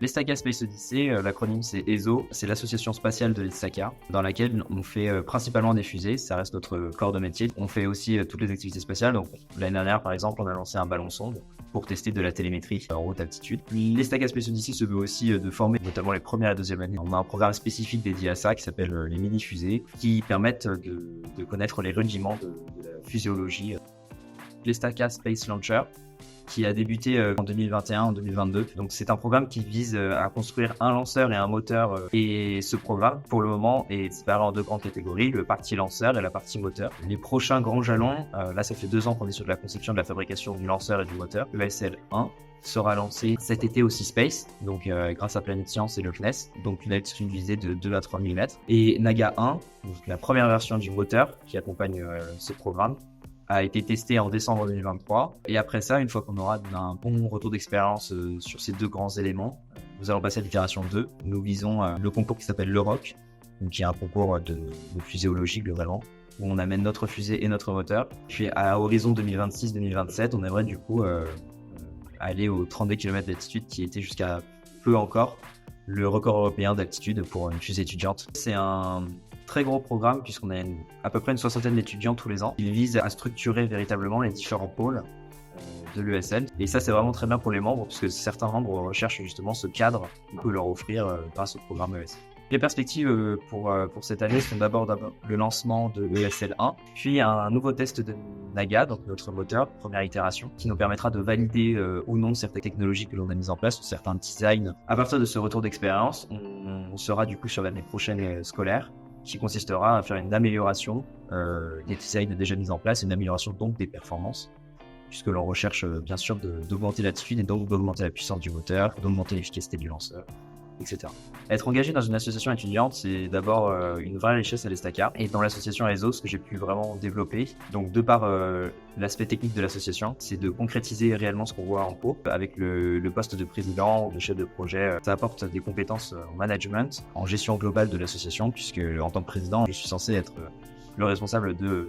L'Estacada Space Odyssey, l'acronyme c'est ESO, c'est l'association spatiale de l'Estacada, dans laquelle on fait principalement des fusées, ça reste notre corps de métier. On fait aussi toutes les activités spatiales, donc l'année dernière par exemple, on a lancé un ballon sonde pour tester de la télémétrie en haute altitude. L'Estacada Space Odyssey se veut aussi de former notamment les premières et deuxième années. On a un programme spécifique dédié à ça qui s'appelle les mini-fusées, qui permettent de connaître les rudiments de la physiologie. L'Estacada Space Launcher, qui a débuté en 2021, en 2022. Donc c'est un programme qui vise à construire un lanceur et un moteur. Et ce programme, pour le moment, est séparé en deux grandes catégories, le partie lanceur et la partie moteur. Les prochains grands jalons, là ça fait 2 ans qu'on est sur de la conception de la fabrication du lanceur et du moteur. ESL 1 sera lancé cet été au Sea-Space, donc grâce à Planète Science et le CNES, donc une altitude visée de 2 à 3 000 mètres. Et Naga 1, donc la première version du moteur qui accompagne ce programme, a été testé en décembre 2023. Et après ça, une fois qu'on aura un bon retour d'expérience sur ces deux grands éléments, nous allons passer à l'itération 2. Nous visons le concours qui s'appelle l'Euroc, donc qui est un concours de physiologie globalement, où on amène notre fusée et notre moteur. Puis à horizon 2026-2027, on aimerait du coup aller aux 32 km d'altitude, qui était jusqu'à peu encore le record européen d'altitude pour une fusée étudiante. C'est un très gros programme puisqu'on a à peu près une 60aine d'étudiants tous les ans. Il vise à structurer véritablement les différents pôles de l'ESL. Et ça, c'est vraiment très bien pour les membres puisque certains membres recherchent justement ce cadre qu'on peut leur offrir grâce au programme ESL. Les perspectives pour cette année sont d'abord le lancement de ESL 1, puis un nouveau test de Naga, donc notre moteur, première itération, qui nous permettra de valider ou non certaines technologies que l'on a mises en place, ou certains designs. À partir de ce retour d'expérience, on sera du coup sur l'année prochaine scolaire, qui consistera à faire une amélioration des designs déjà mis en place, une amélioration donc des performances, puisque l'on recherche bien sûr d'augmenter l'altitude et donc d'augmenter la puissance du moteur, d'augmenter l'efficacité du lanceur, etc. Être engagé dans une association étudiante, c'est d'abord une vraie richesse à l'Estacada. Et dans l'association ESO, ce que j'ai pu vraiment développer, donc de par l'aspect technique de l'association, c'est de concrétiser réellement ce qu'on voit en cours. Avec le poste de président ou de chef de projet, ça apporte des compétences en management, en gestion globale de l'association, puisque en tant que président, je suis censé être le responsable de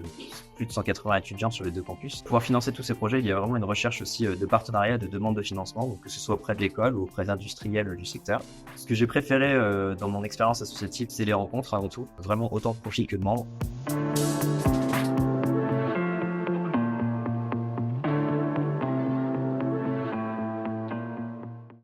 plus de 180 étudiants sur les 2 campus. Pour pouvoir financer tous ces projets, il y a vraiment une recherche aussi de partenariat, de demande de financement, donc que ce soit auprès de l'école ou auprès d'industriels du secteur. Ce que j'ai préféré dans mon expérience associative, c'est les rencontres avant tout, vraiment autant de profils que de membres.